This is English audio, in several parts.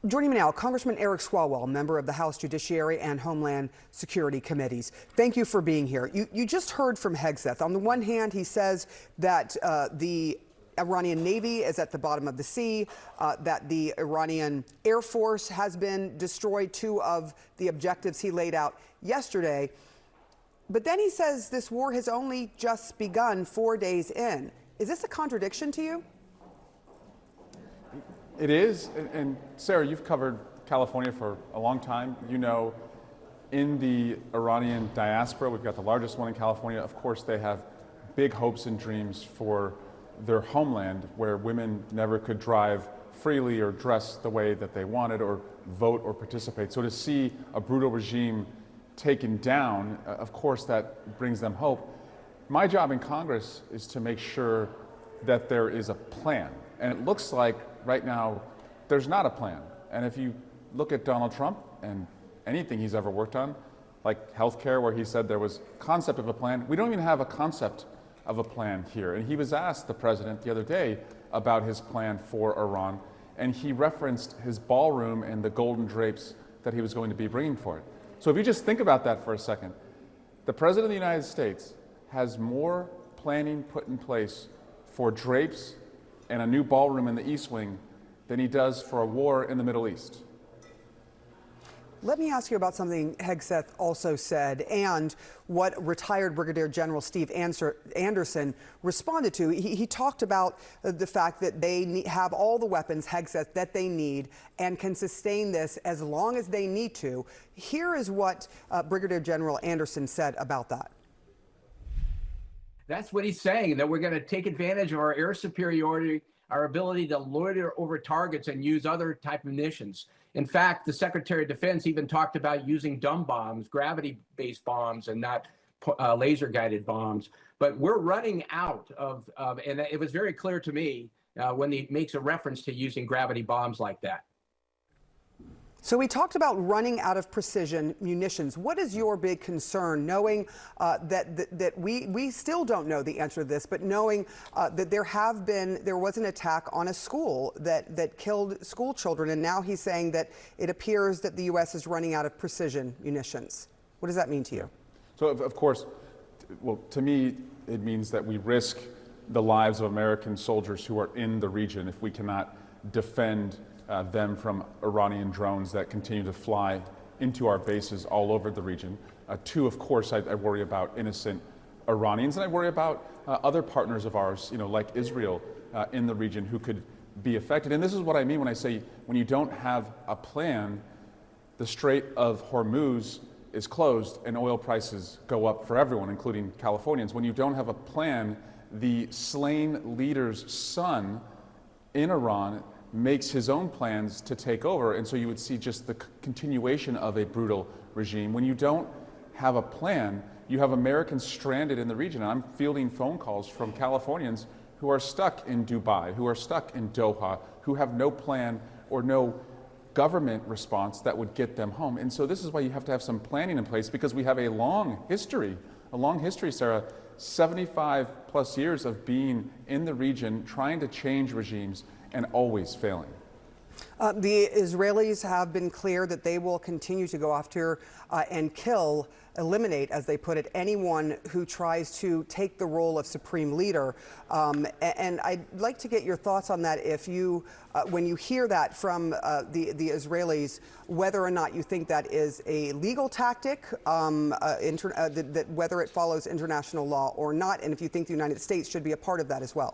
Joining me now, Congressman Eric Swalwell, member of the House Judiciary and Homeland Security Committees. Thank you for being here. You just heard from Hegseth. On the one hand, he says that the Iranian Navy is at the bottom of the sea, that the Iranian Air Force has been destroyed, two of the objectives he laid out yesterday. But then he says this war has only just begun 4 days in. Is this a contradiction to you? It is, and Sarah, you've covered California for a long time. You know, in the Iranian diaspora, we've got the largest one in California. Of course, they have big hopes and dreams for their homeland, where women never could drive freely or dress the way that they wanted or vote or participate. So to see a brutal regime taken down, of course, that brings them hope. My job in Congress is to make sure that there is a plan. And it looks like right now there's not a plan. And if you look at Donald Trump and anything he's ever worked on, like healthcare, where he said there was concept of a plan, we don't even have a concept of a plan here. And he was asked, the president, the other day about his plan for Iran, and he referenced his ballroom and the golden drapes that he was going to be bringing for it. So if you just think about that for a second, the president of the United States has more planning put in place for drapes and a new ballroom in the East Wing than he does for a war in the Middle East. Let me ask you about something Hegseth also said and what retired Brigadier General Steve Anderson responded to. He talked about the fact that they have all the weapons, Hegseth, that they need and can sustain this as long as they need to. Here is what Brigadier General Anderson said about that. That's what he's saying, that we're going to take advantage of our air superiority, our ability to loiter over targets and use other type of munitions. In fact, the Secretary of Defense even talked about using dumb bombs, gravity-based bombs, and not laser-guided bombs. But we're running out of and it was very clear to me when he makes a reference to using gravity bombs like that. So we talked about running out of precision munitions. What is your big concern, knowing that we still don't know the answer to this, but knowing that there was an attack on a school that killed school children, and now he's saying that it appears that the U.S. is running out of precision munitions. What does that mean to you? So of course, well, to me, it means that we risk the lives of American soldiers who are in the region if we cannot defend them from Iranian drones that continue to fly into our bases all over the region. Two, of course, I worry about innocent Iranians, and I worry about other partners of ours, like Israel in the region, who could be affected. And this is what I mean when I say when you don't have a plan, the Strait of Hormuz is closed and oil prices go up for everyone, including Californians. When you don't have a plan, the slain leader's son in Iran makes his own plans to take over, and so you would see just the continuation of a brutal regime. When you don't have a plan, you have Americans stranded in the region. And I'm fielding phone calls from Californians who are stuck in Dubai, who are stuck in Doha, who have no plan or no government response that would get them home. And so this is why you have to have some planning in place, because we have a long history, Sarah, 75 plus years of being in the region, trying to change regimes and always failing. The Israelis have been clear that they will continue to go after and eliminate, as they put it, anyone who tries to take the role of supreme leader. And I'd like to get your thoughts on that. If you, when you hear that from the Israelis, whether or not you think that is a legal tactic, that whether it follows international law or not, and if you think the United States should be a part of that as well.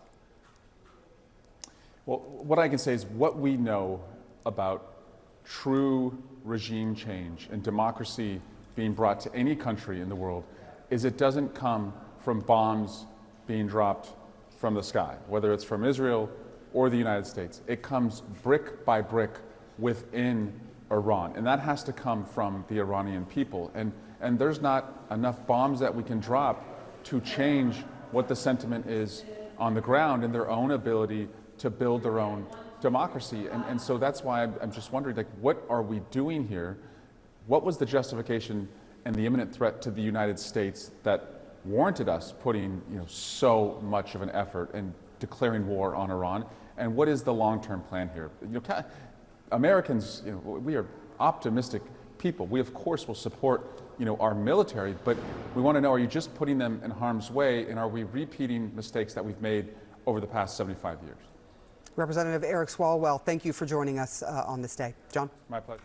Well, what I can say is what we know about true regime change and democracy being brought to any country in the world is it doesn't come from bombs being dropped from the sky, whether it's from Israel or the United States. It comes brick by brick within Iran, and that has to come from the Iranian people. And there's not enough bombs that we can drop to change what the sentiment is on the ground and their own ability to build their own democracy. And so that's why I'm just wondering, like, what are we doing here? What was the justification and the imminent threat to the United States that warranted us putting so much of an effort and declaring war on Iran? And what is the long-term plan here? Americans, we are optimistic people. We, of course, will support, our military, but we want to know, are you just putting them in harm's way, and are we repeating mistakes that we've made over the past 75 years? Representative Eric Swalwell, thank you for joining us on this day. John? My pleasure.